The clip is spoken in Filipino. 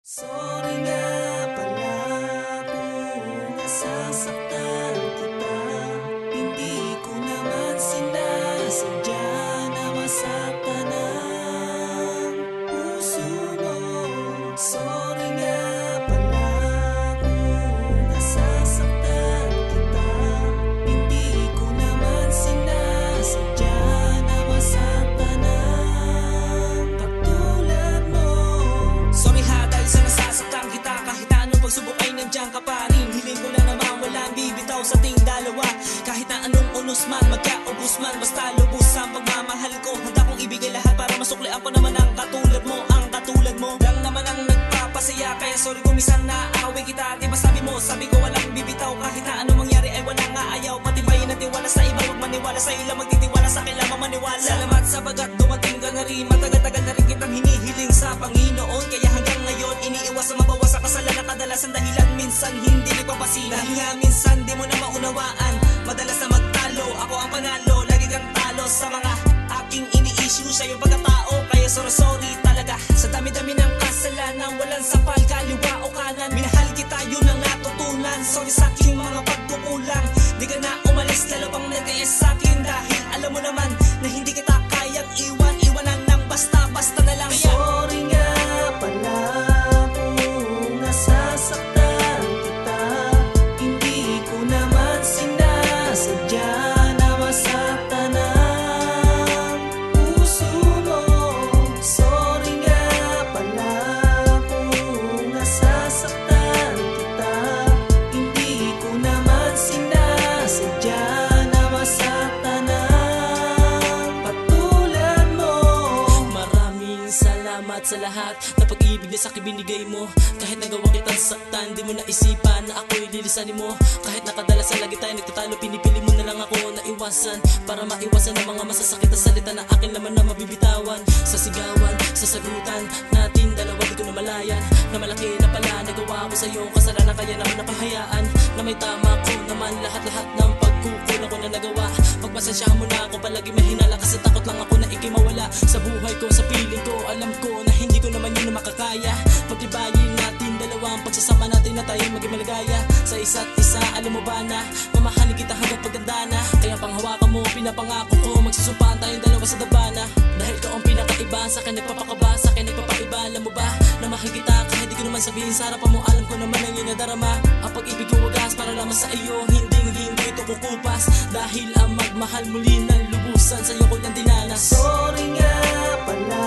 Sorry nga pala kung nasasaktan kita. Hindi ko naman sinasadya na masaktan ang puso mo. Sorry nga pala kung nasasaktan kita. Hindi ko naman sinasadya na masaktan ang katulad mo. Sorry ha dahil sa nasasaktan kita. Kahit anong pagsubok ay nandiyan ka pa rin. Hiling ko lang naman walang bibitaw sa ating dalawa. Kahit na anong unos man, magkaubos man, basta lubos ang pagmamahal ko. Handa kong ibigay lahat para masuklian ko naman ang katulad mo. Ang katulad mo lang naman ang nagpapasaya. Kaya sorry kung minsan naaway kita. Di ba sabi ko walang bibitaw. Kahit na anong mangyari ay walang aayaw. Patibayin ang tiwala sa iba, huwag maniwala sa ilang magtitiwala sa akin lamang maniwala. Salamat sa bagat dumating ka na rin. Matagal-tagal na rin kitang hinihiling sa Panginoon. Kaya hanggang ngayon iniiwas na mabawas sa kasalanan. Kadalasan dahilan minsan hindi nagpapasin. Dahil nga minsan di mo na maunawaan. Madalas na magtalo, ako ang panalo. Lagi kang talo sa mga aking ini-issue sa iyong pagkatao. Kaya sorry talaga sa dami-dami ng kasalanan. Walang sapal, kaliwa o kanan. Minahal kita, yun ang natutunan. Sorry sa aking mga pagkukulang. Di ka na umalis, lalo pang nag-iis sa akin. Dahil alam mo naman na hindi kita kayang iwan. Iwanan ng basta-basta na lang. Sorry nga pala kung nasasaktan kita. Hindi ko naman sinasadya na masaktan ang puso mo. Sorry nga pala kung nasasaktan kita. Hindi ko naman sinasadya na masaktan ang katulad mo. Maraming salamat sa lahat na pag-ibig na sa'kin binigay mo. Kahit nagawa kitang saktan, di mo naisipan na ako'y lilisanin mo. Kahit nakadalasan lagi tayo nagtatalo, pinipili mo na lang ako na iwasan. Para maiwasan ang mga masasakit na salita na akin naman na mabibitawan. Sa sigawan, sa sagutan natin dalawa di ko na malayan. Na malaki na pala nagawa ko sa'yo, kasalanan kaya naman napahayaan. Na may tama ko naman lahat-lahat ng pagkukulang ko na nagawa. Pagpasensyahan mo na ako, palagi mahinala kasi takot lang ako na ikay mawala. Sa buhay ko, sa piling ko, alam ko na hindi ko naman yun na makakaya. Pagtibayin natin dalawang pagsasama natin na tayo maging maligaya. Sa isa't isa, alam mo ba na mamahalin kita hanggang pagtanda na. Kaya panghawakan mo, pinapangako ko, magsusumpaan tayong dalawa sa dabana. Dahil ka ang pinakaiba, sa akin nagpapakaba, sa akin nagpapaiba. Alam mo ba na mahal kita kahit di ko naman sabihin sa harapan mo. Alam ko naman ang iyong nadarama. Ang pag-ibig ko wagas para lamang sa iyo, hindi ito kukupas. Dahil ang magmahal muli ng lubusan, sa'yo ko lang dinanas. Sorry nga pala